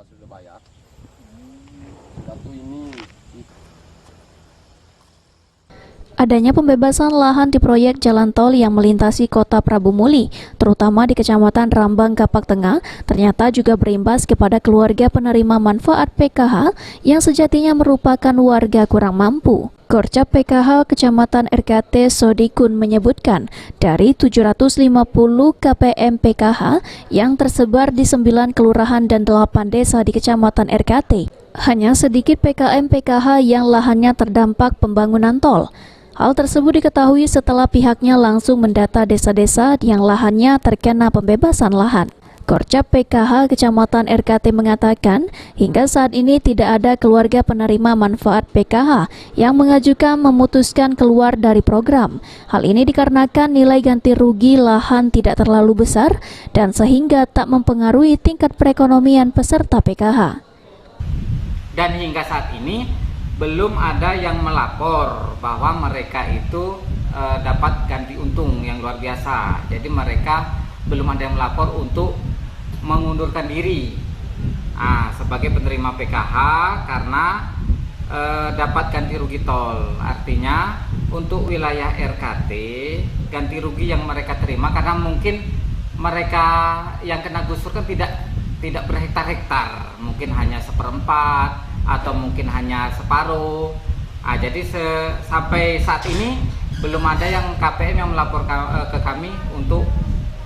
sudah bayar. Satu ini. Adanya pembebasan lahan di proyek jalan tol yang melintasi kota Prabu Muli, terutama di Kecamatan Rambang, Kapak Tengah, ternyata juga berimbas kepada keluarga penerima manfaat PKH yang sejatinya merupakan warga kurang mampu. Korcap PKH Kecamatan RKT Sodikun menyebutkan, dari 750 KPM PKH yang tersebar di 9 kelurahan dan 8 desa di Kecamatan RKT, hanya sedikit PKM PKH yang lahannya terdampak pembangunan tol. Hal tersebut diketahui setelah pihaknya langsung mendata desa-desa yang lahannya terkena pembebasan lahan. Korcap PKH Kecamatan RKT mengatakan, hingga saat ini tidak ada keluarga penerima manfaat PKH yang mengajukan memutuskan keluar dari program. Hal ini dikarenakan nilai ganti rugi lahan tidak terlalu besar dan sehingga tak mempengaruhi tingkat perekonomian peserta PKH. Dan hingga saat ini belum ada yang melapor bahwa mereka itu dapat ganti untung yang luar biasa. Jadi mereka belum ada yang melapor untuk mengundurkan diri sebagai penerima PKH karena dapat ganti rugi tol. Artinya untuk wilayah RKT ganti rugi yang mereka terima, karena mungkin mereka yang kena gusur kan tidak berhektar-hektar, mungkin hanya seperempat atau mungkin hanya separuh. Jadi sampai saat ini belum ada yang KPM yang melapor ke kami untuk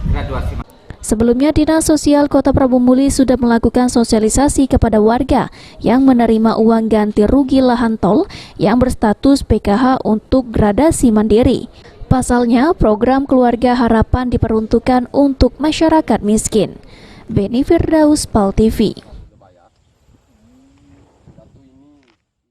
graduasi. Sebelumnya, Dinas Sosial Kota Prabu Muli sudah melakukan sosialisasi kepada warga yang menerima uang ganti rugi lahan tol yang berstatus PKH untuk gradasi mandiri. Pasalnya, program Keluarga Harapan diperuntukkan untuk masyarakat miskin. Beni Firdaus, PAL TV.